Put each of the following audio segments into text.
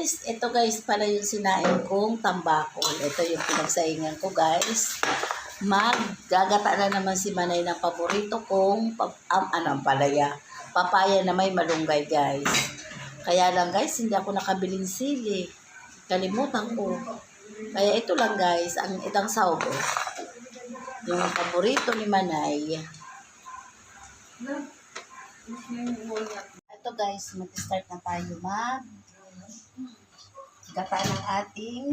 guys, ito guys pala yung sinain kong tambakol. Ito yung pinagsaingan ko guys. Maggagata na naman si Manay ng paborito kong palaya. Papaya na may malunggay guys. Kaya lang guys, hindi ako nakabiling sili. Kalimutan ko. Kaya ito lang guys, ang itang sahog. Yung paborito ni Manay. Ito guys, mag-start na tayo gata ng ating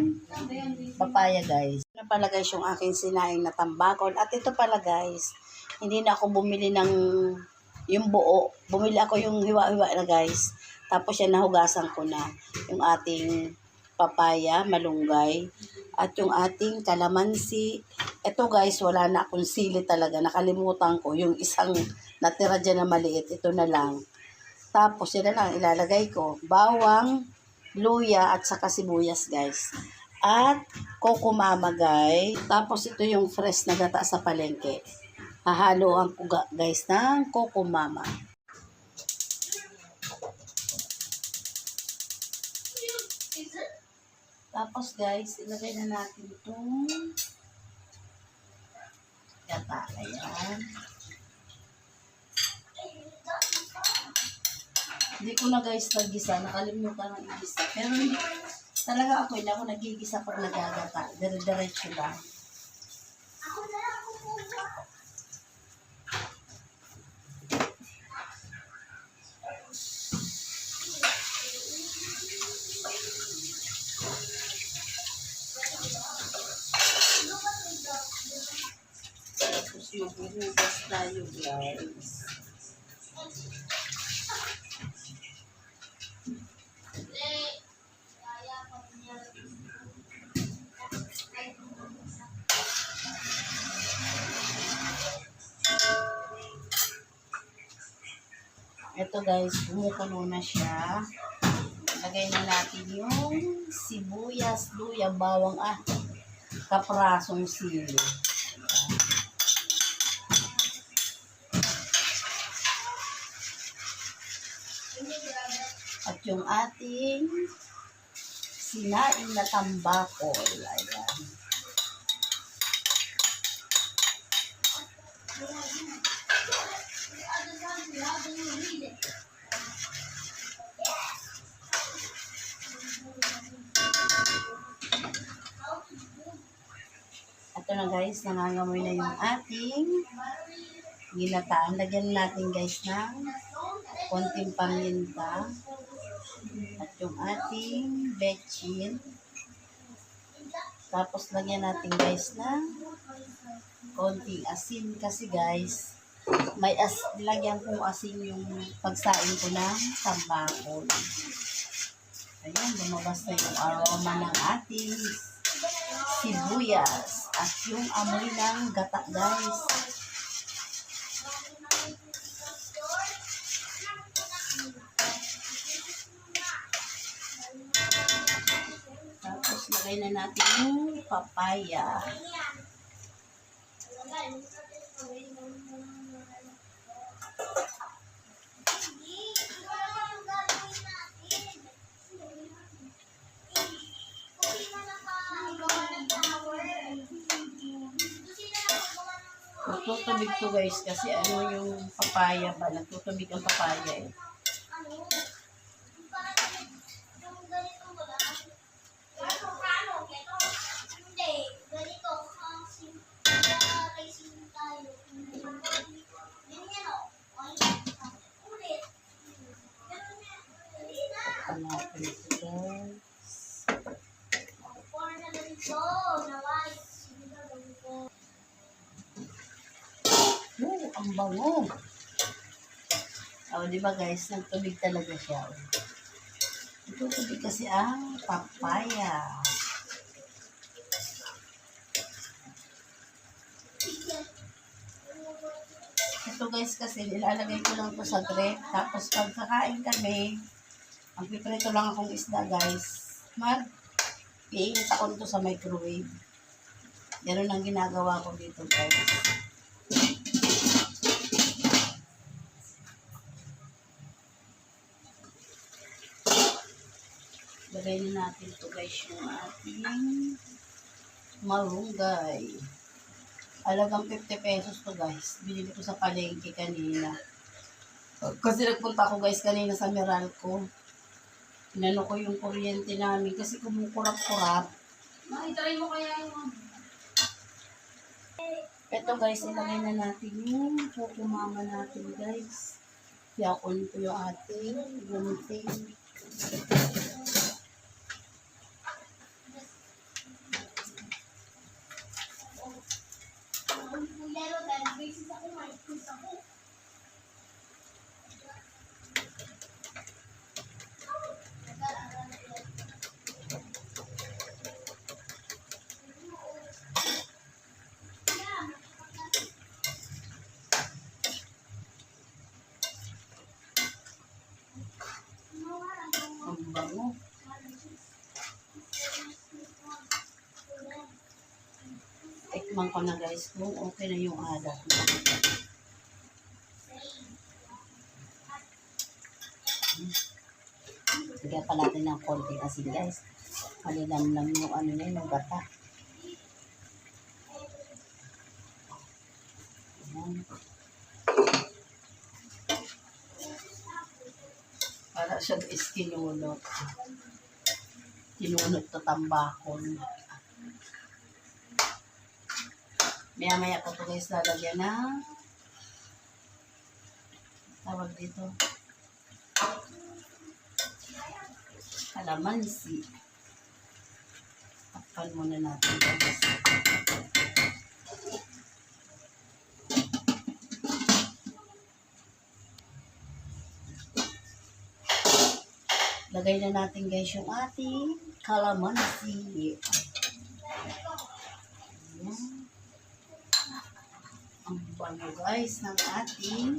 papaya guys. Ito pala guys yung aking sinaing na tambakol. At ito pala guys, hindi na ako bumili ng yung buo. Bumili ako yung hiwa-hiwa na guys. Tapos yan nahugasan ko na yung ating papaya, malunggay. At yung ating kalamansi. Ito guys, wala na akong sili talaga. Nakalimutan ko yung isang natira dyan na maliit. Ito na lang. Tapos yun na lang ilalagay ko. Bawang, luya at saka sibuyas guys. At kokomama guys. Tapos ito yung fresh na gata sa palengke. Hahaloan ko guys ng kokomama. Tapos guys, ilagay na natin itong gata. Ayan. Hindi ko na guys nagisa. Nakalimutan ng igisa. Pero hindi talaga ako, hindi ako nagigisa pag nagagata. Dire-diretso lang. Tapos maghuhugas tayo guys. Ito guys, bumukulo na siya. Lagay na natin yung sibuyas, luya, bawang, kaprasong sili. At yung ating sinaing na tambakol. Ayan. Ito na guys, nangangamoy na yung ating ginataan. Lagyan natin guys ng konting paminta. At yung ating bechin. Tapos lagyan natin guys ng konting asin. Kasi guys, may lagyan kong asin yung pagsain ko ng tambakol. Ayan, lumabas na yung aroma ng ating sibuyas. At yung amoy ng gata guys. Tapos lagay na natin yung papaya. Nagtutubig to guys kasi ano yung papaya ba? Nagtutubig ang papaya eh. Ang bango. Di ba guys, nagtubig talaga siya. Nagtutubig kasi ang papaya. Ito guys kasi nilalagay ko lang to sa grate. Tapos pag kakain kami, ang piprito lang akong isda guys. Iinit ako nito sa microwave. Ganun ang ginagawa ko dito guys. Lagay na natin ito guys yung ating malunggay. Halagang 50 pesos to guys. Binili ko sa palengke kanina. Kasi nagpunta ako guys kanina sa Meralco. Inano ko yung kuryente namin kasi kumukurap-kurap. Makitry mo kaya yung Ito guys, ilagay na natin yung kukumama natin guys. Yakon ko yung ating gunting. Ang bango. Tikman ko na guys kung okay na yung alat. Lagyan pa natin ng konti asin guys. Malinamnam yung ano na yung gata. Ayan. Para siya is kinunot. Kinunot to tambakol. Maya-maya ko to guys lalagyan ng tawag dito. Kalamansi. Takpan muna natin guys. Lagay na natin guys yung ating kalamansi. Ayan. Ang bango guys ng ating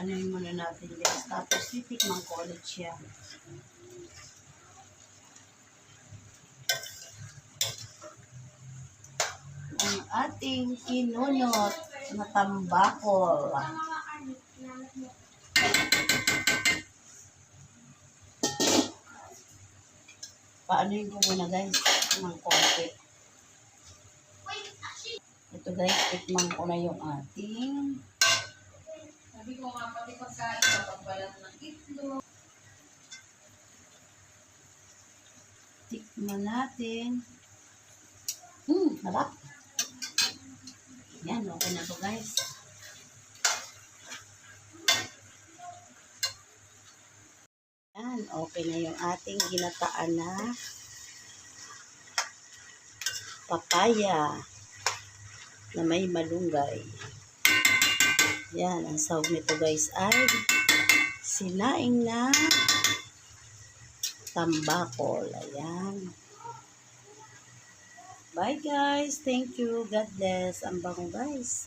paanoyin muna natin guys. Tapos titikman ko ulit siya. Ang ating kinunot na tambakol. Paanoyin ko muna guys ng konti. Ito guys, tikman ko na yung ating sabi ko nga pati pagkain kapag balat ng itlog. tikman natin. Harap. Yan, okay na to guys. Yan, okay na yung ating ginataan na papaya na may malunggay. Yan, ang sahog nito guys ay sinaing na tambakol. Ayan. Bye guys. Thank you. God bless. Ang bango guys.